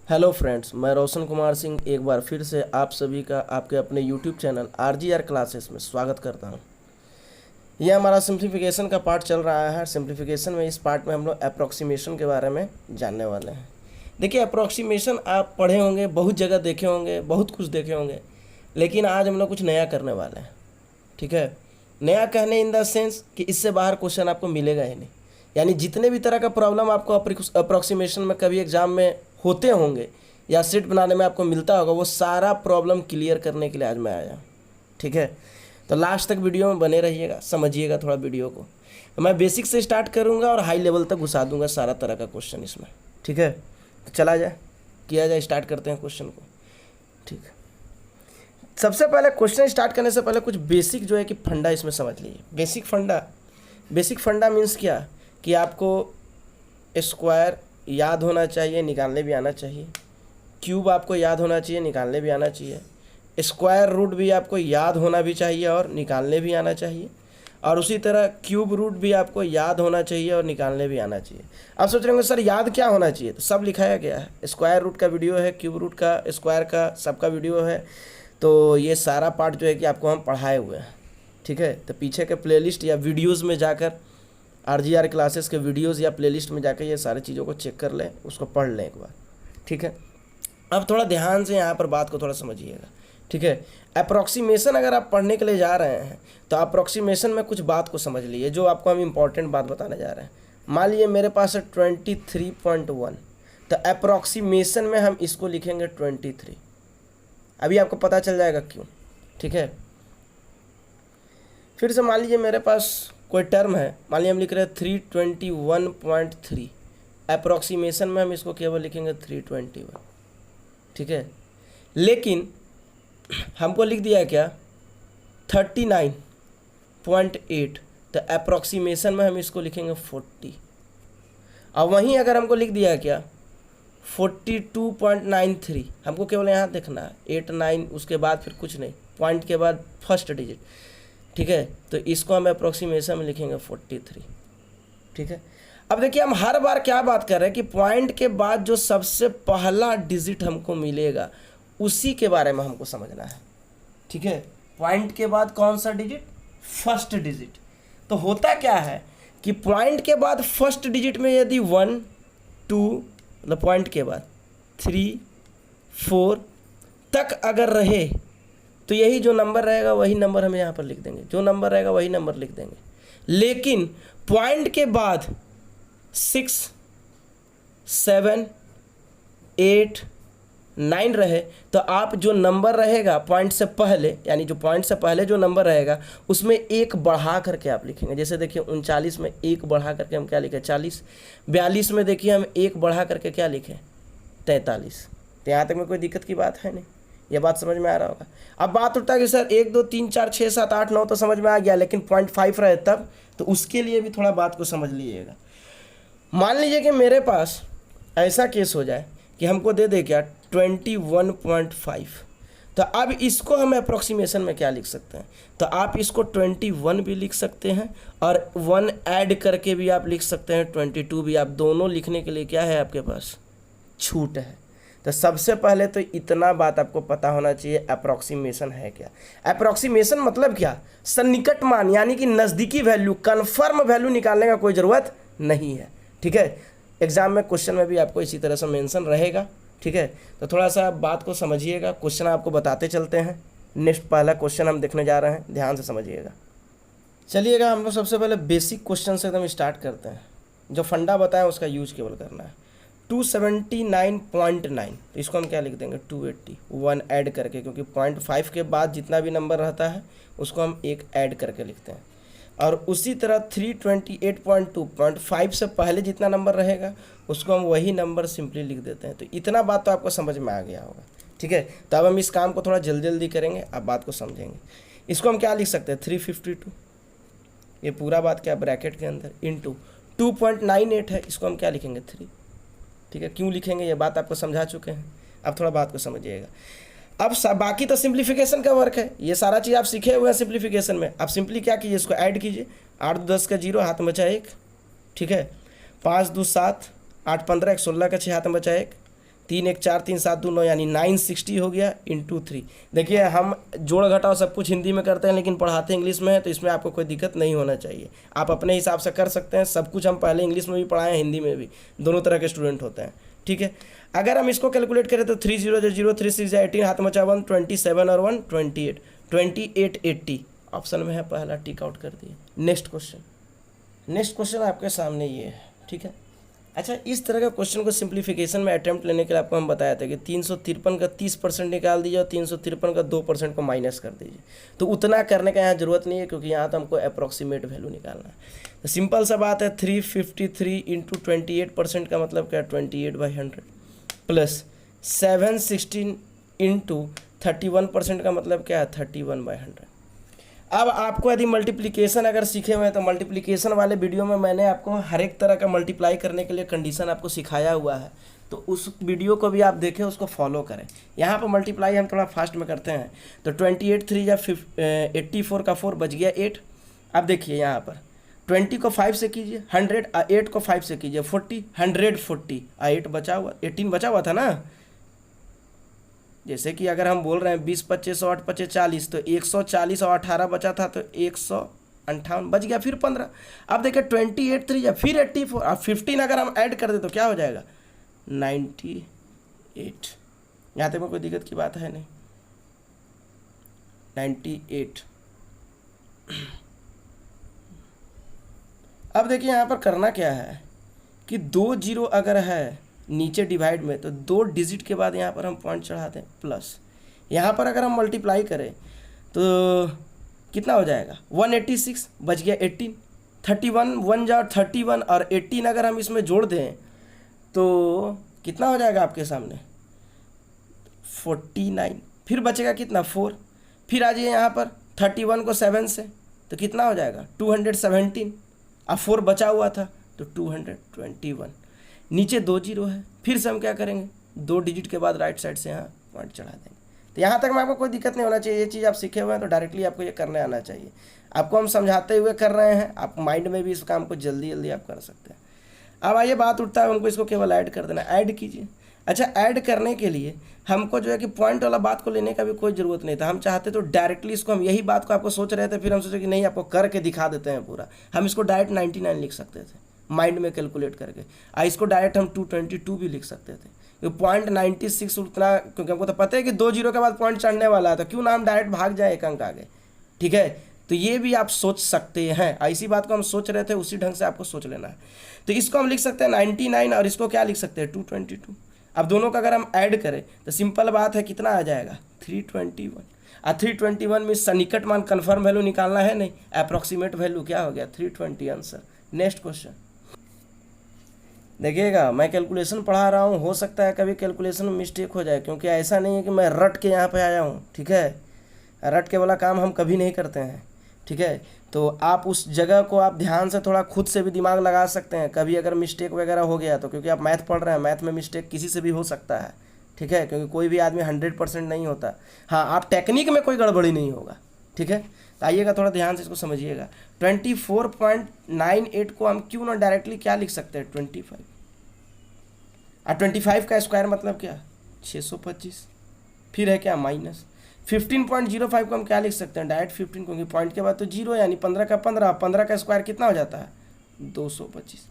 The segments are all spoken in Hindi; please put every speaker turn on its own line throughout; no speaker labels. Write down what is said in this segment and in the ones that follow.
हेलो फ्रेंड्स, मैं रोशन कुमार सिंह एक बार फिर से आप सभी का आपके अपने यूट्यूब चैनल RGR क्लासेस में स्वागत करता हूं। यह हमारा सिंप्लीफिकेशन का पार्ट चल रहा है। सिंप्लीफिकेशन में इस पार्ट में हम लोग अप्रोक्सीमेशन के बारे में जानने वाले हैं। देखिए, अप्रोक्सीमेशन आप पढ़े होंगे, बहुत जगह देखे होंगे, बहुत कुछ देखे होंगे, लेकिन आज हम लोग कुछ नया करने वाले हैं। ठीक है, नया कहने इन द सेंस कि इससे बाहर क्वेश्चन आपको मिलेगा ही नहीं। यानी जितने भी तरह का प्रॉब्लम आपको अप्रोक्सीमेशन में कभी एग्जाम में होते होंगे या सेट बनाने में आपको मिलता होगा, वो सारा प्रॉब्लम क्लियर करने के लिए आज मैं आया। ठीक है, तो लास्ट तक वीडियो में बने रहिएगा, समझिएगा थोड़ा वीडियो को। तो मैं बेसिक से स्टार्ट करूंगा और हाई लेवल तक घुसा दूंगा सारा तरह का क्वेश्चन इसमें। ठीक है, तो चला जाए, किया जाए, स्टार्ट करते हैं क्वेश्चन को। ठीक है, सबसे पहले क्वेश्चन स्टार्ट करने से पहले कुछ बेसिक जो है कि फंडा इसमें समझ लीजिए। बेसिक फंडा मीन्स क्या कि आपको स्क्वायर याद होना चाहिए, निकालने भी आना चाहिए। क्यूब आपको याद होना चाहिए, निकालने भी आना चाहिए। स्क्वायर रूट भी आपको याद होना भी चाहिए और निकालने भी आना चाहिए। और उसी तरह क्यूब रूट भी आपको याद होना चाहिए और निकालने भी आना चाहिए। आप सोच रहे होंगे सर याद क्या होना चाहिए, तो सब लिखाया गया है। स्क्वायर रूट का वीडियो है, क्यूब रूट का, स्क्वायर का, सबका वीडियो है। तो ये सारा पार्ट जो है कि आपको हम पढ़ाए हुए हैं। ठीक है, तो पीछे के प्लेलिस्ट या वीडियोज़ में जाकर RGR क्लासेस के वीडियोज़ या प्लेलिस्ट में जाकर ये सारी चीज़ों को चेक कर लें, उसको पढ़ लें एक बार। ठीक है, अब थोड़ा ध्यान से यहाँ पर बात को थोड़ा समझिएगा। ठीक है, अप्रॉक्सीमेशन अगर आप पढ़ने के लिए जा रहे हैं तो अप्रॉक्सीमेशन में कुछ बात को समझ लीजिए, जो आपको हम इम्पॉर्टेंट बात बताने जा रहे हैं। मान लीजिए मेरे पास है 23.1, तो अप्रॉक्सीमेशन में हम इसको लिखेंगे 23। अभी आपको पता चल जाएगा क्यों। ठीक है, फिर से मान लीजिए मेरे पास कोई टर्म है, मान लीजिए हम लिख रहे हैं 321.3, अप्रॉक्सीमेशन में हम इसको केवल लिखेंगे 321। ठीक है, लेकिन हमको लिख दिया क्या 39.8, तो अप्रॉक्सीमेशन में हम इसको लिखेंगे 40। और वहीं अगर हमको लिख दिया क्या 42.93, हमको केवल यहाँ देखना है 8 9, उसके बाद फिर कुछ नहीं, पॉइंट के बाद फर्स्ट डिजिट। ठीक है, तो इसको हम अप्रोक्सीमेशन में लिखेंगे 43। ठीक है, अब देखिए हम हर बार क्या बात कर रहे हैं कि पॉइंट के बाद जो सबसे पहला डिजिट हमको मिलेगा उसी के बारे में हमको समझना है। ठीक है, पॉइंट के बाद कौन सा डिजिट, फर्स्ट डिजिट। तो होता क्या है कि पॉइंट के बाद फर्स्ट डिजिट में यदि 1 2 मतलब पॉइंट के बाद 3 4 तक अगर रहे तो यही जो नंबर रहेगा वही नंबर हम यहाँ पर लिख देंगे, जो नंबर रहेगा वही नंबर लिख देंगे। लेकिन पॉइंट के बाद 6 7 8 9 रहे तो आप जो नंबर रहेगा पॉइंट से पहले, यानी जो पॉइंट से पहले जो नंबर रहेगा उसमें एक बढ़ा करके आप लिखेंगे। जैसे देखिए 39 में एक बढ़ा करके हम क्या लिखे 40, 42 में देखिए हम एक बढ़ा करके क्या लिखे 43। तो यहाँ तक में कोई दिक्कत की बात है नहीं, ये बात समझ में आ रहा होगा। अब बात उठता है कि सर 1 2 3 4 6 7 8 9 तो समझ में आ गया, लेकिन 0.5 रहे तब, तो उसके लिए भी थोड़ा बात को समझ लीजिएगा। मान लीजिए कि मेरे पास ऐसा केस हो जाए कि हमको दे दे क्या 21.5, तो अब इसको हम अप्रोक्सीमेशन में क्या लिख सकते हैं, तो आप इसको 21 भी लिख सकते हैं और 1 ऐड करके भी आप लिख सकते हैं 22 भी। आप दोनों लिखने के लिए क्या है आपके पास छूट है। तो सबसे पहले तो इतना बात आपको पता होना चाहिए अप्रोक्सीमेशन है क्या। अप्रोक्सीमेशन मतलब क्या, सन्निकट मान, यानी कि नज़दीकी वैल्यू, कन्फर्म वैल्यू निकालने का कोई ज़रूरत नहीं है। ठीक है, एग्जाम में क्वेश्चन में भी आपको इसी तरह से मेंशन रहेगा। ठीक है, तो थोड़ा सा बात को समझिएगा, क्वेश्चन आपको बताते चलते हैं। नेक्स्ट पहला क्वेश्चन हम देखने जा रहे हैं, ध्यान से समझिएगा। चलिएगा, हम लोग सबसे पहले बेसिक क्वेश्चन से एकदम स्टार्ट करते हैं। जो फंडा बताएं उसका यूज केवल करना है। 279.9, तो इसको हम क्या लिख देंगे 280, 1 ऐड करके, क्योंकि 0.5 के बाद जितना भी नंबर रहता है उसको हम एक ऐड करके लिखते हैं। और उसी तरह 328.2, 0.5 से पहले जितना नंबर रहेगा उसको हम वही नंबर सिंपली लिख देते हैं। तो इतना बात तो आपको समझ में आ गया होगा। ठीक है, तो अब हम इस काम को थोड़ा जल्दी जल्दी करेंगे, आप बात को समझेंगे। इसको हम क्या लिख सकते हैं 352, ये पूरा बात क्या ब्रैकेट के अंदर, इंटू 2.98 है, इसको हम क्या लिखेंगे 3। ठीक है, क्यों लिखेंगे ये बात आपको समझा चुके हैं, अब थोड़ा बात को समझिएगा। अब बाकी तो सिंप्लीफिकेशन का वर्क है, ये सारा चीज़ आप सीखे हुए हैं सिंप्लीफिकेशन में। आप सिंपली क्या कीजिए, इसको ऐड कीजिए, 8 10 का 0, हाथ में बचा 1। ठीक है, 5 2 7, 8 15, 1 16 का 6, हाथ में बचा 1, 3 1 4 3 7 2 9 यानी 960 हो गया इंटू 3। देखिए हम जोड़ घटाव सब कुछ हिंदी में करते हैं लेकिन पढ़ाते इंग्लिश में है, तो इसमें आपको कोई दिक्कत नहीं होना चाहिए, आप अपने हिसाब से कर सकते हैं। सब कुछ हम पहले इंग्लिश में भी पढ़ाए हैं, हिंदी में भी, दोनों तरह के स्टूडेंट होते हैं, ठीक है। अगर हम इसको कैलकुलेट करें तो 3 0 0 3 6 18 हाथ में 1 27 और 1 28 2880 ऑप्शन में है पहला, टिक आउट कर दिए। नेक्स्ट क्वेश्चन आपके सामने ये है, ठीक है। अच्छा, इस तरह का क्वेश्चन को सिंप्लीफिकेशन में अटेम्प्ट लेने के लिए आपको हम बताया था कि 353 का 30% निकाल दीजिए और 353 का 2% को माइनस कर दीजिए। तो उतना करने का यहाँ जरूरत नहीं है क्योंकि यहाँ तो हमको अप्रॉक्सीमेट वैल्यू निकालना है। तो सिंपल सा बात है, 353 इंटू 28% का मतलब क्या, 28/100 प्लस 716 इंटू 31% का मतलब क्या है, 31/100। अब आपको यदि मल्टीप्लिकेशन अगर सीखे हुए हैं तो मल्टीप्लिकेशन वाले वीडियो में मैंने आपको हर एक तरह का मल्टीप्लाई करने के लिए कंडीशन आपको सिखाया हुआ है, तो उस वीडियो को भी आप देखें, उसको फॉलो करें। यहाँ पर मल्टीप्लाई हम थोड़ा फास्ट में करते हैं। तो 28 3 या 84 का 4 बच गया 8। अब देखिए यहाँ पर 20 को 5 से कीजिए 100, 8 को 5 से कीजिए 40, 140, 8 बचा हुआ 18 बचा हुआ था ना। जैसे कि अगर हम बोल रहे हैं 20 25 8 25 40, तो 140 और 18 बचा था तो 158 बच गया, फिर 15। अब देखिए 28 3 या फिर 84 और 15 अगर हम ऐड कर दे तो क्या हो जाएगा, 98। यहाँ तक में कोई दिक्कत की बात है नहीं, 98। अब देखिए यहाँ पर करना क्या है कि 2 0 अगर है नीचे डिवाइड में तो 2 डिजिट के बाद यहाँ पर हम पॉइंट चढ़ाते हैं प्लस। यहाँ पर अगर हम मल्टीप्लाई करें तो कितना हो जाएगा, 186 बच गया 18, 31 1 जा 31 और 18 अगर हम इसमें जोड़ दें तो कितना हो जाएगा आपके सामने, 49। फिर बचेगा कितना, 4। फिर आ जाइए यहाँ पर 31 को 7 से तो कितना हो जाएगा, 217। अब 4 बचा हुआ था तो 221। नीचे 2 0 है, फिर से हम क्या करेंगे, 2 डिजिट के बाद राइट साइड से यहाँ पॉइंट चढ़ा देंगे। तो यहाँ तक में आपको कोई दिक्कत नहीं होना चाहिए, ये चीज़ आप सीखे हुए हैं तो डायरेक्टली आपको ये करने आना चाहिए। आपको हम समझाते हुए कर रहे हैं, आप माइंड में भी इस काम को जल्दी जल्दी आप कर सकते हैं। अब आइए बात उठता है, हमको इसको केवल ऐड कर देना, ऐड कीजिए। अच्छा, ऐड करने के लिए हमको जो है कि पॉइंट वाला बात को लेने का भी कोई ज़रूरत नहीं था, हम चाहते तो डायरेक्टली इसको, हम यही बात को आपको सोच रहे थे, फिर हम सोचे कि नहीं आपको करके दिखा देते हैं पूरा। हम इसको डायरेक्ट 99 लिख सकते थे माइंड में कैलकुलेट करके, इसको डायरेक्ट हम 222 भी लिख सकते थे। ये 0.96 उतना, क्योंकि हमको तो पता है कि 2 0 के बाद पॉइंट चढ़ने वाला है, तो क्यों ना हम डायरेक्ट भाग जाए एक अंक आगे, ठीक है। तो ये भी आप सोच सकते हैं, ऐसी बात को हम सोच रहे थे, उसी ढंग से आपको सोच लेना है। तो इसको हम लिख सकते हैं 99 और इसको क्या लिख सकते हैं, 222। अब दोनों का अगर हम ऐड करें तो सिंपल बात है, कितना आ जाएगा, 321। और 321 में सन्निकट मान कन्फर्म वैल्यू निकालना है, नहीं अप्रॉक्सीमेट वैल्यू क्या हो गया, 320 आंसर। नेक्स्ट क्वेश्चन देखिएगा, मैं कैलकुलेशन पढ़ा रहा हूँ, हो सकता है कभी कैलकुलेशन में मिस्टेक हो जाए, क्योंकि ऐसा नहीं है कि मैं रट के यहाँ पे आया हूँ, ठीक है। रट के वाला काम हम कभी नहीं करते हैं, ठीक है। तो आप उस जगह को आप ध्यान से थोड़ा खुद से भी दिमाग लगा सकते हैं, कभी अगर मिस्टेक वगैरह हो गया तो, क्योंकि आप मैथ पढ़ रहे हैं, मैथ में मिस्टेक किसी से भी हो सकता है, ठीक है, क्योंकि कोई भी आदमी 100% नहीं होता। हाँ, आप टेक्निक में कोई गड़बड़ी नहीं होगा, ठीक है। तो आइएगा थोड़ा ध्यान से इसको समझिएगा। 24.98 को हम क्यों ना डायरेक्टली क्या लिख सकते हैं, 25। और 25 का स्क्वायर मतलब क्या, 625। फिर है क्या, माइनस 15.05 को हम क्या लिख सकते हैं, डायरेक्ट 15, क्योंकि पॉइंट के बाद तो 0 यानी 15 का 15, 15 का स्क्वायर कितना हो जाता है, 225।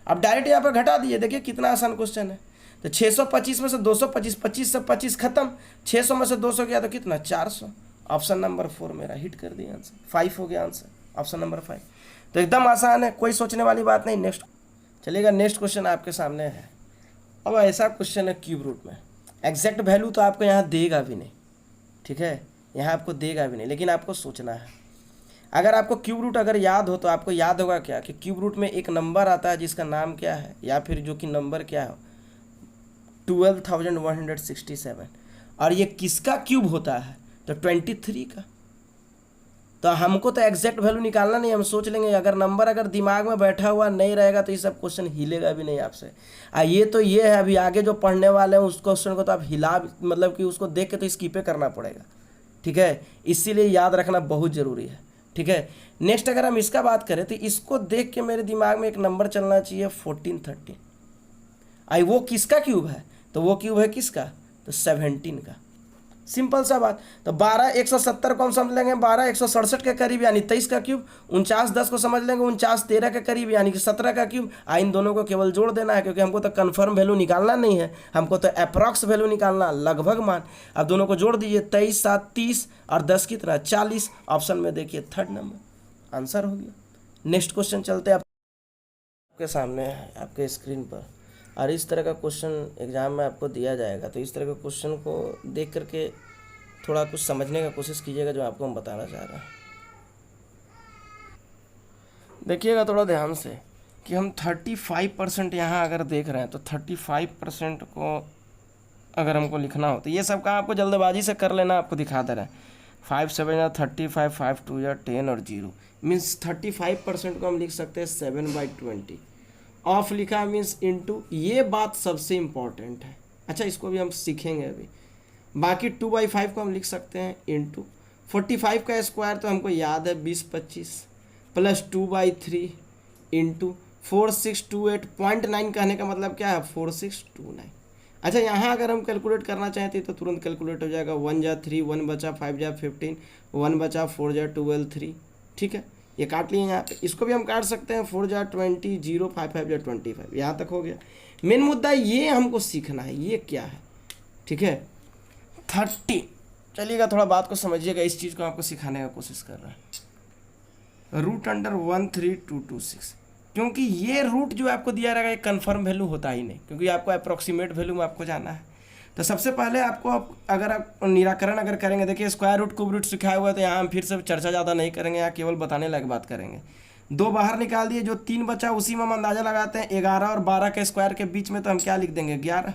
अब डायरेक्ट यहाँ पर घटा दिए, देखिए कितना आसान क्वेश्चन है। तो 625 में से 225, 25 से 25 खत्म, 600 में से 200 गया तो कितना, 400। ऑप्शन नंबर 4 मेरा हिट कर दिया आंसर, 5 हो गया आंसर, ऑप्शन नंबर 5। तो एकदम आसान है, कोई सोचने वाली बात नहीं। नेक्स्ट चलिएगा, नेक्स्ट क्वेश्चन आपके सामने है। अब ऐसा क्वेश्चन है क्यूब रूट में, एग्जैक्ट वैल्यू तो आपको यहाँ देगा भी नहीं, ठीक है, यहाँ आपको देगा भी नहीं, लेकिन आपको सोचना है। अगर आपको क्यूब रूट अगर याद हो तो आपको याद होगा क्या कि क्यूब रूट में एक नंबर आता है जिसका नाम क्या है, या फिर जो कि नंबर क्या है, 12,167। और ये किसका क्यूब होता है, तो 23 का। तो हमको तो एग्जैक्ट वैल्यू निकालना नहीं, हम सोच लेंगे, अगर नंबर अगर दिमाग में बैठा हुआ नहीं रहेगा तो ये सब क्वेश्चन हिलेगा भी नहीं आपसे। ये तो ये है, अभी आगे जो पढ़ने वाले हैं उस क्वेश्चन को तो आप हिला, मतलब कि उसको देख के तो स्किपे करना पड़ेगा, ठीक है। इसीलिए याद रखना बहुत ज़रूरी है, ठीक है। नेक्स्ट अगर हम इसका बात करें तो इसको देख के मेरे दिमाग में एक नंबर चलना चाहिए 1413। वो किसका क्यूब है, तो वो क्यूब है किसका, तो 17 का। सिंपल सा बात। तो 12 170 को हम समझ लेंगे 12 167 के करीब यानी 23 का क्यूब। 49 10 को समझ लेंगे 49 13 के करीब यानी कि 17 का क्यूब। इन दोनों को केवल जोड़ देना है, क्योंकि हमको तो कंफर्म वैल्यू निकालना नहीं है, हमको तो अप्रॉक्स वैल्यू निकालना, लगभग मान। अब दोनों को जोड़ दीजिए, 23 7 30 और 10 कितना 40। ऑप्शन में देखिए थर्ड नंबर आंसर हो गया। नेक्स्ट क्वेश्चन चलते हैं, आपके सामने है आपके स्क्रीन पर, और इस तरह का क्वेश्चन एग्जाम में आपको दिया जाएगा। तो इस तरह के क्वेश्चन को देख करके थोड़ा कुछ समझने का कोशिश कीजिएगा जो आपको हम बताना चाह रहे हैं। देखिएगा थोड़ा ध्यान से कि हम 35% यहाँ अगर देख रहे हैं, तो 35% को अगर हमको लिखना हो तो ये सब काम आपको जल्दबाजी से कर लेना, आपको दिखा दे रहे हैं। 5 7 या 35, 5 2 या 10 और 0 मीन्स 35% को हम लिख सकते हैं 7/20। ऑफ लिखा मीन्स इनटू, ये बात सबसे इम्पॉर्टेंट है। अच्छा, इसको भी हम सीखेंगे अभी। बाकी 2/5 को हम लिख सकते हैं इनटू 45 का स्क्वायर तो हमको याद है 20-25 प्लस 2/3 इंटू 4628। 0.9 कहने का मतलब क्या है 4629। अच्छा, यहाँ अगर हम कैलकुलेट करना चाहते तो तुरंत कैलकुलेट हो जाएगा। 1 जा 3, 1 बचा, 5 जा 15, 1 बचा, 4 जा 12, 3। ठीक है, ये काट लिए यहाँ पे। इसको भी हम काट सकते हैं, 4 जा 20, 0 5 5 जा 25। यहाँ तक हो गया। मेन मुद्दा ये हमको सीखना है, ये क्या है। ठीक है, 30। चलिएगा थोड़ा बात को समझिएगा, इस चीज़ को आपको सिखाने का कोशिश कर रहा है। √13226, क्योंकि ये रूट जो आपको दिया रहेगा ये कंफर्म वैल्यू होता ही नहीं, क्योंकि आपको अप्रॉक्सीमेट वैल्यू में आपको जाना है। तो सबसे पहले आपको अगर आप निराकरण अगर करेंगे, देखिए स्क्वायर रूट क्यूब रूट सिखाया हुआ है, तो यहाँ हम फिर से चर्चा ज़्यादा नहीं करेंगे, यहाँ केवल बताने लायक बात करेंगे। 2 बाहर निकाल दिए, जो 3 बचा उसी में हम अंदाजा लगाते हैं। 11 और 12 के स्क्वायर के बीच में तो हम क्या लिख देंगे 11।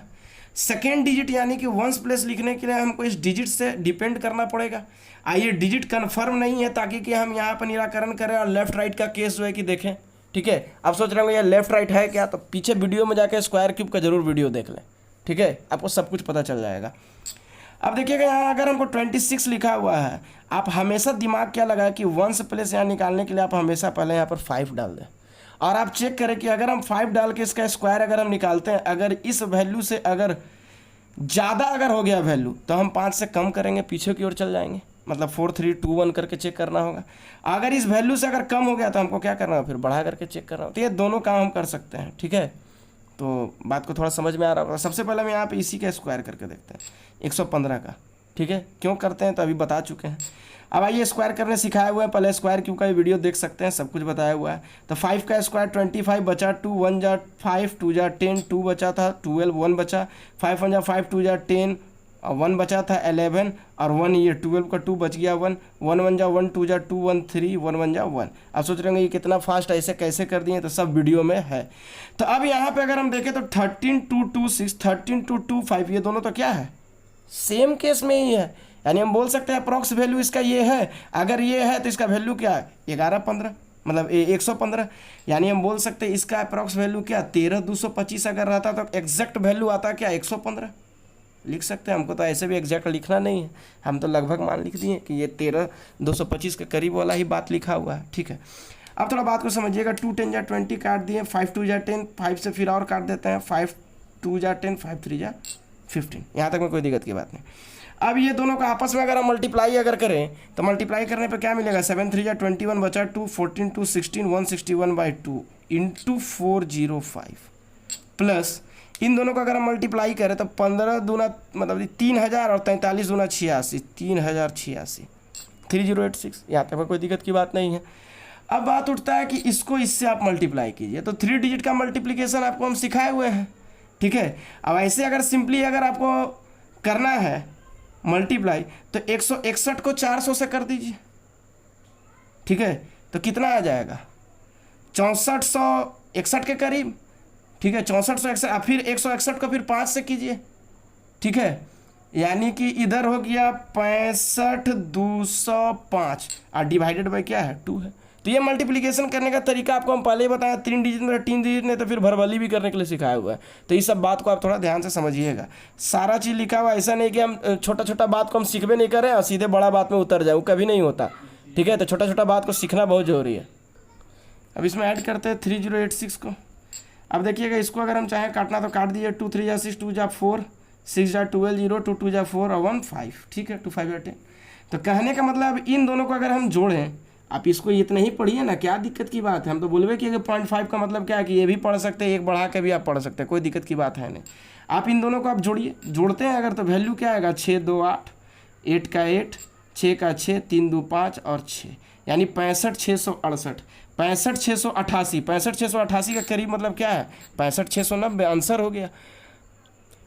सेकेंड डिजिट यानी कि वंस प्लेस लिखने के लिए हमको इस डिजिट से डिपेंड करना पड़ेगा। आइए, डिजिट कन्फर्म नहीं है ताकि कि हम यहाँ पर निराकरण करें और लेफ्ट राइट का केस जो है कि देखें। ठीक है, आप सोच रहे होंगे ये लेफ्ट राइट है क्या, तो पीछे वीडियो में जाके स्क्वायर क्यूब का जरूर वीडियो देख लें। ठीक है, आपको सब कुछ पता चल जाएगा। अब देखिएगा यहाँ अगर हमको 26 लिखा हुआ है, आप हमेशा दिमाग क्या लगाए कि वंस प्लेस यहाँ निकालने के लिए आप हमेशा पहले यहाँ पर 5 डाल दें, और आप चेक करें कि अगर हम 5 डाल के इसका स्क्वायर अगर हम निकालते हैं, अगर इस वैल्यू से अगर ज़्यादा अगर हो गया वैल्यू तो हम 5 से कम करेंगे, पीछे की ओर चल जाएंगे, मतलब 4 3 2 1 करके चेक करना होगा। अगर इस वैल्यू से अगर कम हो गया तो हमको क्या करना होगा, फिर बढ़ा करके चेक करना होगा। तो ये दोनों काम हम कर सकते हैं। ठीक है, तो बात को थोड़ा समझ में आ रहा होगा। सबसे पहले हम यहाँ पे इसी का स्क्वायर करके देखते हैं, 115 का। ठीक है, क्यों करते हैं तो अभी बता चुके हैं। अब आइए स्क्वायर करने सिखाया हुआ है, पहले स्क्वायर क्यों का वीडियो देख सकते हैं, सब कुछ बताया हुआ है। तो 5 का स्क्वायर 25 बचा, 2 1 जा 5, 2 जा 10, 2 बचा था 12, 1 बचा, 5 1 जा 5, 2 जा 10 और 1 बचा था 11 और 1 ये 12 का 2 बच गया 1, 1 1 जा 1, 2 जा 2, 1 3, 1 1 जा 1। आप सोच रहे होंगे ये कितना फास्ट ऐसे कैसे कर दिए, तो सब वीडियो में है। तो अब यहाँ पे अगर हम देखें तो 13,226, 13,225 ये दोनों तो क्या है, सेम केस में ही है। यानी हम बोल सकते हैं अप्रॉक्स वैल्यू इसका ये है, अगर ये है तो इसका वैल्यू क्या है 11-15, मतलब 115। यानी हम बोल सकते हैं इसका अप्रॉक्स वैल्यू क्या 13,225 अगर रहता तो एग्जैक्ट वैल्यू आता क्या 115 लिख सकते हैं। हमको तो ऐसे भी एग्जैक्ट लिखना नहीं है, हम तो लगभग मान लिख दिए कि ये 13,225 के करीब वाला ही बात लिखा हुआ है। ठीक है, अब थोड़ा बात को समझिएगा। 2 10 जा 20 काट दिए, 5 2 जा 10, 5 से फिर और काट देते हैं, 5 2 जा 10, 5 3 जा 15। यहाँ तक में कोई दिक्कत की बात नहीं। अब ये दोनों का आपस में अगर हम मल्टीप्लाई अगर करें तो मल्टीप्लाई करने पे क्या मिलेगा, 7 3 जा 21 बचा 2, 14 2 16, 161/2 इंटू 405 प्लस इन दोनों का अगर हम मल्टीप्लाई करें तो 15 दूना मतलब 3000 और 43 दूना 86, 3086, 3086। यहाँ तक कोई दिक्कत की बात नहीं है। अब बात उठता है कि इसको इससे आप मल्टीप्लाई कीजिए, तो 3 डिजिट का मल्टीप्लिकेशन आपको हम सिखाए हुए हैं। ठीक है, अब ऐसे अगर सिंपली अगर आपको करना है मल्टीप्लाई तो 161 को 400 से कर दीजिए। ठीक है, तो कितना आ जाएगा 6461 के करीब। ठीक है, 6461, फिर 161 को फिर 5 से कीजिए। ठीक है, यानी कि इधर हो गया 65,205 और डिवाइडेड बाय क्या है 2 है। तो ये मल्टीप्लिकेशन करने का तरीका आपको हम पहले ही बताया, 3 डिजिट में 3 डिजिट ने तो फिर भरभली भी करने के लिए सिखाया हुआ है। तो इस सब बात को आप थोड़ा ध्यान से समझिएगा। सारा चीज़ लिखा हुआ, ऐसा नहीं कि हम छोटा छोटा बात को हम सीखबे नहीं करें और सीधे बड़ा बात में उतर जाए, वो कभी नहीं होता। ठीक है, तो छोटा छोटा बात को सीखना बहुत जरूरी है। अब इसमें ऐड करते हैं 3086 को। अब देखिएगा इसको अगर हम चाहें काटना तो काट दीजिए, 2 3 जा 6, 2 जा 4, 6 जा 12, 0, 2 2 जा 4 और 1 5, ठीक है, 2 5 जा 10। तो कहने का मतलब इन दोनों को अगर हम जोड़ें, आप इसको इतना ही पढ़िए ना, क्या दिक्कत की बात है। हम तो बोलबे कि 0.5 का मतलब क्या है कि ये भी पढ़ सकते हैं, एक बढ़ा के भी आप पढ़ सकते हैं, कोई दिक्कत की बात है नहीं। आप इन दोनों को आप जोड़िए, जोड़ते हैं अगर तो वैल्यू क्या आएगा, 6 2 8, 8 का 8, 6 का 6, 3 2 5 और 6, यानी 65 668, 65 688, 65 688 का करीब मतलब क्या है, 65 690 आंसर हो गया।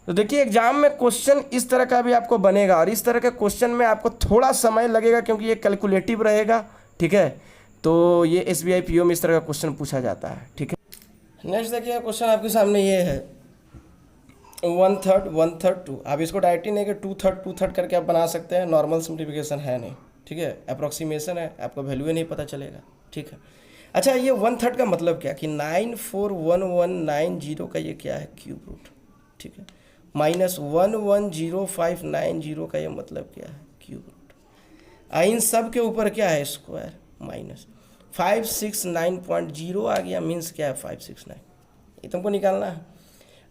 तो देखिए एग्जाम में क्वेश्चन इस तरह का भी आपको बनेगा, और इस तरह के क्वेश्चन में आपको थोड़ा समय लगेगा क्योंकि ये कैलकुलेटिव रहेगा, ठीक है। तो ये SBI PO में इस तरह का क्वेश्चन पूछा जाता है, ठीक है। नेक्स्ट देखिए क्वेश्चन आपके सामने ये है 1/3 1/3 2। आप इसको डायरेक्टली नहीं कि 2/3 करके आप बना सकते हैं, नॉर्मल सिंप्लीफिकेशन है नहीं, ठीक है, अप्रॉक्सीमेशन है, आपको वैल्यू ही नहीं पता चलेगा, ठीक है। अच्छा ये 1/3 का मतलब क्या कि 9411190 का ये क्या है, क्यूब रूट, ठीक है, माइनस 110590 का ये मतलब क्या है, क्यूब रूट। इन सब के ऊपर क्या है, स्क्वायर, माइनस 569.0 आ गया, मीन्स क्या है 569, ये तुमको निकालना है।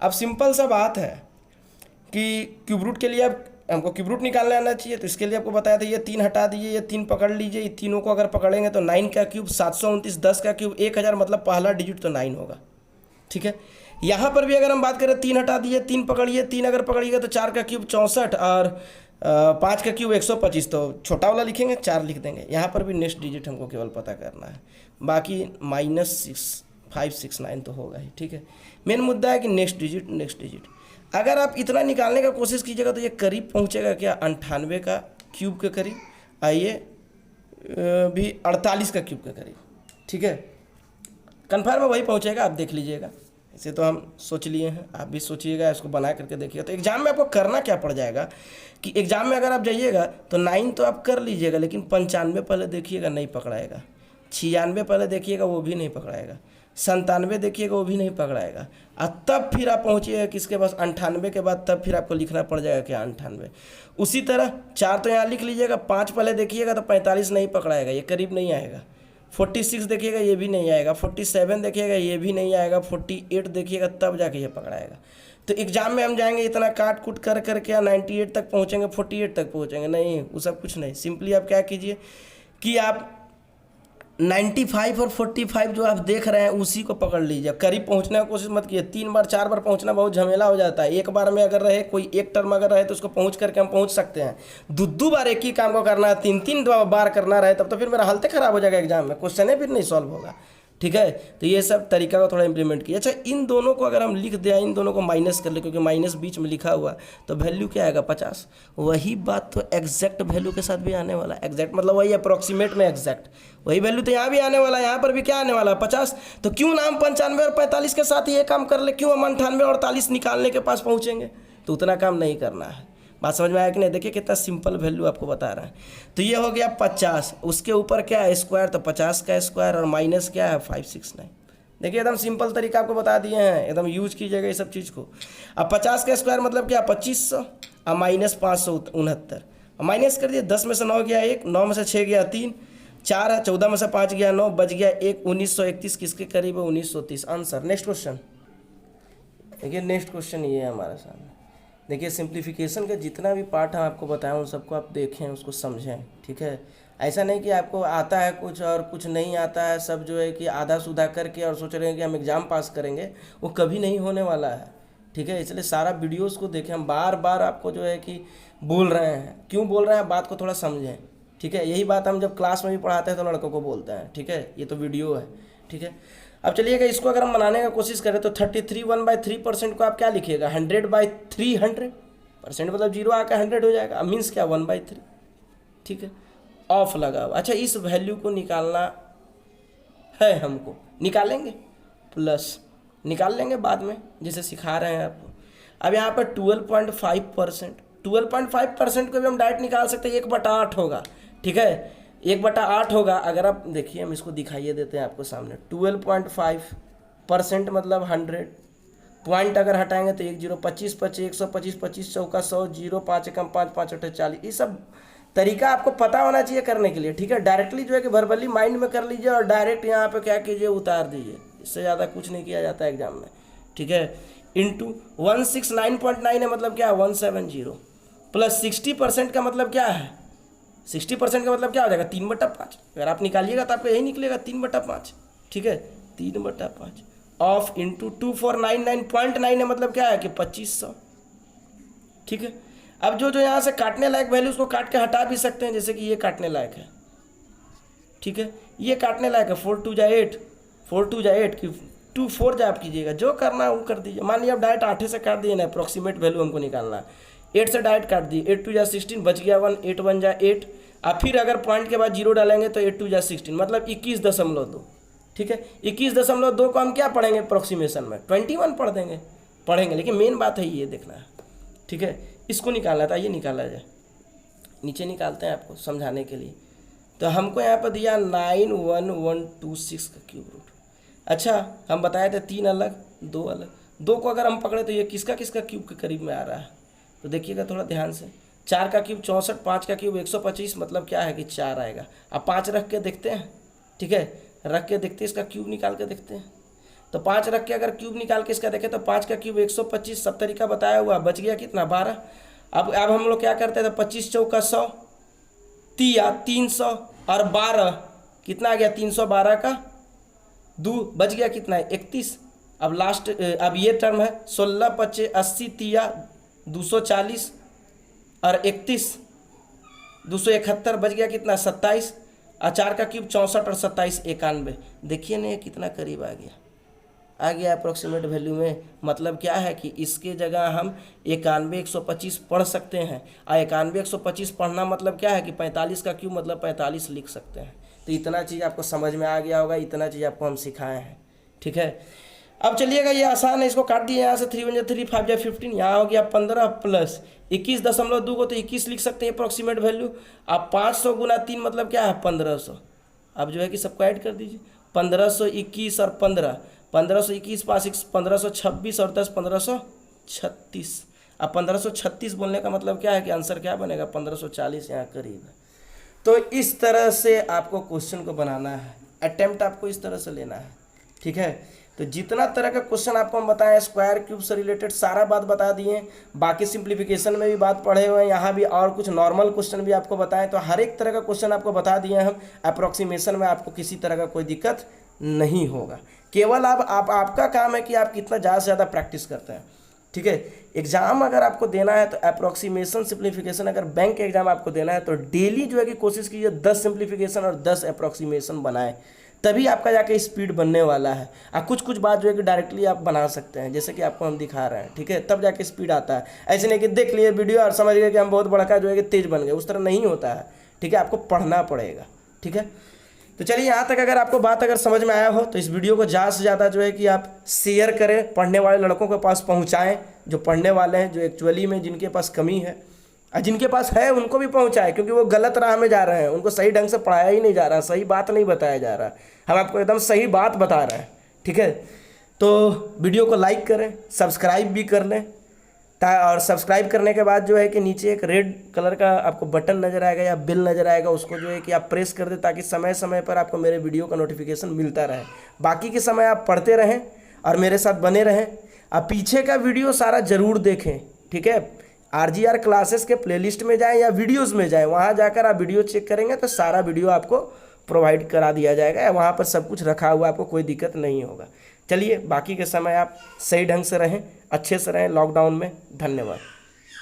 अब सिंपल सा बात है कि क्यूब रूट के लिए अब हमको क्यूब रूट निकालना आना चाहिए, तो इसके लिए आपको बताया था ये 3 हटा दीजिए, ये 3 पकड़ लीजिए, ये तीनों को अगर पकड़ेंगे तो 9 का क्यूब 729, 10 का क्यूब 1000, मतलब पहला डिजिट तो 9 होगा, ठीक है। यहाँ पर भी अगर हम बात करें 3 हटा दिए, 3 पकड़िए, 3 अगर पकड़िएगा तो 4 का क्यूब 64 और 5 का क्यूब 125, तो छोटा वाला लिखेंगे 4 लिख देंगे। यहाँ पर भी नेक्स्ट डिजिट हमको केवल पता करना है, बाकी -569 तो होगा ही, ठीक है। मेन मुद्दा है कि नेक्स्ट डिजिट अगर आप इतना निकालने का कोशिश कीजिएगा तो ये करीब पहुँचेगा क्या, 98 का क्यूब के करीब, आइए भी 48 का क्यूब के करीब, ठीक है, कन्फर्म वही पहुँचेगा, आप देख लीजिएगा। इसे तो हम सोच लिए हैं, आप भी सोचिएगा, इसको बना करके देखिएगा। तो एग्जाम में आपको करना क्या पड़ जाएगा कि एग्जाम में अगर आप जाइएगा तो 9 तो आप कर लीजिएगा, लेकिन 95 पहले देखिएगा नहीं पकड़ाएगा, 96 पहले देखिएगा वो भी नहीं पकड़ाएगा, 97 देखिएगा वो भी नहीं पकड़ाएगा, और तब फिर आप पहुँचिएगा किसके पास, 98 के बाद तब फिर आपको लिखना पड़ जाएगा क्या, 98। उसी तरह 4 तो यहाँ लिख लीजिएगा, 5 पहले देखिएगा तो 45 नहीं पकड़ाएगा, ये करीब नहीं आएगा, 46 देखिएगा ये भी नहीं आएगा, 47 देखिएगा ये भी नहीं आएगा, 48 देखिएगा तब जाके ये पकड़ाएगा। तो एग्जाम में हम जाएंगे इतना काट कूट कर करके 98 तक पहुँचेंगे, 48 तक पहुँचेंगे, नहीं वो सब कुछ नहीं। सिंपली आप क्या कीजिए कि आप 95 और 45 जो आप देख रहे हैं उसी को पकड़ लीजिए, करीब पहुंचने की कोशिश मत कीजिए। 3 बार 4 बार पहुंचना बहुत झमेला हो जाता है। एक बार में अगर रहे कोई एक टर्म अगर रहे तो उसको पहुंच करके हम पहुंच सकते हैं। दो बार एक ही काम को करना है, 3 बार करना रहे तब तो फिर मेरा हालत ख़राब हो जाएगा एग्जाम में, क्वेश्चन है फिर नहीं सॉल्व होगा, ठीक है। तो ये सब तरीका को थोड़ा इंप्लीमेंट किया। अच्छा इन दोनों को अगर हम लिख दें, इन दोनों को माइनस कर ले, क्योंकि माइनस बीच में लिखा हुआ तो वैल्यू क्या आएगा 50। वही बात तो एग्जैक्ट वैल्यू के साथ भी आने वाला है। एग्जैक्ट मतलब वही अप्रोक्सीमेट में एग्जैक्ट वही वैल्यू तो यहाँ भी आने वाला है, यहाँ पर भी क्या आने वाला है 50। तो क्यों ना हम 95 और 45 के साथ ये काम कर ले, क्यों हम 98 और 48 निकालने के पास पहुँचेंगे। तो उतना काम नहीं करना है। बात समझ में आया कि नहीं। देखिए कितना सिंपल वैल्यू आपको बता रहा है। तो ये हो गया 50, उसके ऊपर क्या है स्क्वायर, तो 50 का स्क्वायर और माइनस क्या है 569। देखिए एकदम सिंपल तरीका आपको बता दिए हैं, एकदम यूज कीजिएगा ये सब चीज़ को। अब 50 का स्क्वायर मतलब क्या 2500 और माइनस 569, माइनस कर दिए। 10 में से 9 गया 1, 9 में से 6 गया 3, 4 है, 14 में से 5 गया 9, बच गया 1, 1931 किसके करीब है 1930 आंसर। नेक्स्ट क्वेश्चन देखिए, नेक्स्ट क्वेश्चन ये है हमारे सामने। देखिए सिंप्लीफिकेशन का जितना भी पार्ट हम आपको बताएं उन सबको आप देखें, उसको समझें, ठीक है। ऐसा नहीं कि आपको आता है कुछ और कुछ नहीं आता है, सब जो है कि आधा सुधा करके और सोच रहे हैं कि हम एग्ज़ाम पास करेंगे, वो कभी नहीं होने वाला है, ठीक है। इसलिए सारा वीडियोस को देखें। हम बार बार आपको जो है कि बोल रहे हैं, क्यों बोल रहे हैं, बात को थोड़ा समझें, ठीक है। यही बात हम जब क्लास में भी पढ़ाते हैं तो लड़कों को बोलते हैं, ठीक है। ये तो वीडियो है, ठीक है। अब चलिएगा इसको अगर हम बनाने का कोशिश करें तो 33 1/3% को आप क्या लिखिएगा 100/300 परसेंट, मतलब 0 आकर 100 हो जाएगा, मीन्स क्या 1/3, ठीक है। ऑफ लगा हुआ। अच्छा इस वैल्यू को निकालना है, हमको निकालेंगे, प्लस निकाल लेंगे बाद में जैसे सिखा रहे हैं आपको। अब यहाँ पर 12.5% को भी हम डायरेक्ट निकाल सकते हैं, 1/8 होगा, ठीक है, 1/8 होगा। अगर आप देखिए हम इसको दिखाइए देते हैं आपको सामने। 12.5% मतलब 100, पॉइंट अगर हटाएंगे तो 1 0, 25 25 125 25 चौका 100 0 5 एकम 5 5 8 40। ये सब तरीका आपको पता होना चाहिए करने के लिए, ठीक है। डायरेक्टली जो है कि वर्बली माइंड में कर लीजिए और डायरेक्ट यहाँ पे क्या कीजिए उतार दीजिए, इससे ज़्यादा कुछ नहीं किया जाता है एग्जाम में। ठीक है, इंटू 169.9 है मतलब क्या है 170 प्लस 60% का मतलब क्या है 60% का मतलब क्या हो जाएगा 3/5। अगर आप निकालिएगा तो आपका यही निकलेगा 3/5। ठीक है, 3/5 ऑफ इंटू 2499.9 है मतलब क्या है कि 2500। ठीक है, अब जो जो यहाँ से काटने लायक वैल्यू उसको काट के हटा भी सकते हैं, जैसे कि ये काटने लायक है। ठीक है, ये काटने लायक है 4 2 जा 8, 4 2 जा 8 कि 2 4 जा आप कीजिएगा, जो करना है वो कर दीजिए। मान लिया आप डायरेक्ट 8 से काट दिए ना, अप्रोक्सीमेट वैल्यू हमको निकालना है। 8 से डायरेक्ट काट दिए, 8 2 जा 16 बच गया 1, 8 1 जा 8। अब फिर अगर पॉइंट के बाद 0 डालेंगे तो 8 2 जा 16 मतलब 21.2। ठीक है, 21.2 को हम क्या पढ़ेंगे अप्रोक्सीमेशन में 21 पढ़ेंगे, लेकिन मेन बात है ये देखना है। ठीक है, इसको निकालना था, ये निकाला जाए, नीचे निकालते हैं आपको समझाने के लिए। तो हमको यहाँ पर दिया 91126 का क्यूब रूट। अच्छा, हम बताए थे 3 अलग 2 अलग, 2 को अगर हम पकड़े तो ये किसका किसका क्यूब के करीब में आ रहा है, तो देखिएगा थोड़ा ध्यान से। 4 का क्यूब 64, 5 का क्यूब 125 मतलब क्या है कि 4 आएगा। अब 5 रख के देखते हैं। ठीक है, रख के देखते हैं, इसका क्यूब निकाल के देखते हैं। तो 5 रख के अगर क्यूब निकाल के इसका देखें तो 5 का क्यूब 125, सब तरीका बताया हुआ, बच गया कितना 12। अब हम लोग क्या करते हैं तो 25 चौका 100, 300 और 12 कितना आ गया 312 का 2 बच गया कितना है 31। अब लास्ट अब ये टर्म है 16 25 80 240 और 31 271 बच गया कितना 27 और 4 का क्यूब 64 और 27 91। देखिए ना ये कितना करीब आ गया अप्रोक्सीमेट वैल्यू में। मतलब क्या है कि इसके जगह हम 91 125 पढ़ सकते हैं, और 91 125 पढ़ना मतलब क्या है कि 45 का क्यूब मतलब 45 लिख सकते हैं। तो इतना चीज़ आपको समझ में आ गया होगा, इतना चीज़ आपको हम सिखाए हैं। ठीक है, अब चलिएगा ये आसान है, इसको काट दिए यहाँ से 3 1 3 5 15, यहाँ हो गया 15 प्लस 21.2 को तो 21 लिख सकते हैं अप्रोक्सीमेट वैल्यू। अब 500 गुना 3 मतलब क्या है 1500। अब जो है कि सबको ऐड कर दीजिए, 1521 और 15, 1521 पास 1526 और 10 1536। अब 1536 बोलने का मतलब क्या है कि आंसर क्या बनेगा 1540 यहाँ करीब है। तो इस तरह से आपको क्वेश्चन को बनाना है, अटेम्प्ट आपको इस तरह से लेना है। ठीक है, तो जितना तरह का क्वेश्चन आपको हम बताएं स्क्वायर क्यूब से रिलेटेड सारा बात बता दिए, बाकी सिंप्लीफिकेशन में भी बात पढ़े हुए हैं, यहाँ भी और कुछ नॉर्मल क्वेश्चन भी आपको बताएं। तो हर एक तरह का क्वेश्चन आपको बता दिए हम, अप्रोक्सीमेशन में आपको किसी तरह का कोई दिक्कत नहीं होगा। केवल आपका काम है कि आप कितना ज़्यादा से ज़्यादा प्रैक्टिस करते हैं। ठीक है, एग्जाम अगर आपको देना है तो अप्रोक्सीमेशन सिंप्लीफिकेशन अगर बैंक एग्जाम आपको देना है तो डेली जो है कि कोशिश कीजिए 10 सिंप्लीफिकेशन और 10 अप्रोक्सीमेशन बनाएं, तभी आपका जाके स्पीड बनने वाला है। और कुछ कुछ बात जो है कि डायरेक्टली आप बना सकते हैं, जैसे कि आपको हम दिखा रहे हैं। ठीक है, तब जाके स्पीड आता है। ऐसे नहीं कि देख लिए वीडियो और समझ गए कि हम बहुत बड़ा जो है कि तेज बन गए, उस तरह नहीं होता है। ठीक है, आपको पढ़ना पड़ेगा। ठीक है, तो चलिए यहाँ तक अगर आपको बात अगर समझ में आया हो तो इस वीडियो को ज़्यादा से ज़्यादा जो है कि आप शेयर करें, पढ़ने वाले लड़कों के पास पहुँचाएँ, जो पढ़ने वाले हैं, जो एक्चुअली में जिनके पास कमी है, और जिनके पास है उनको भी पहुँचाएँ, क्योंकि वो गलत राह में जा रहे हैं, उनको सही ढंग से पढ़ाया ही नहीं जा रहा, सही बात नहीं बताया जा रहा। हम आपको एकदम सही बात बता रहे हैं। ठीक है, तो वीडियो को लाइक करें, सब्सक्राइब भी कर लें, और सब्सक्राइब करने के बाद जो है कि नीचे एक रेड कलर का आपको बटन नज़र आएगा या बिल नज़र आएगा, उसको जो है कि आप प्रेस कर दें, ताकि समय समय पर आपको मेरे वीडियो का नोटिफिकेशन मिलता रहे। बाकी के समय आप पढ़ते रहें और मेरे साथ बने रहें। आप पीछे का वीडियो सारा ज़रूर देखें। ठीक है, RGR क्लासेस के प्लेलिस्ट में जाएँ या वीडियोज़ में जाएँ, वहाँ जाकर आप वीडियो चेक करेंगे तो सारा वीडियो आपको प्रोवाइड करा दिया जाएगा, वहाँ पर सब कुछ रखा हुआ, आपको कोई दिक्कत नहीं होगा। चलिए, बाकी के समय आप सही ढंग से रहें, अच्छे से रहें लॉकडाउन में। धन्यवाद।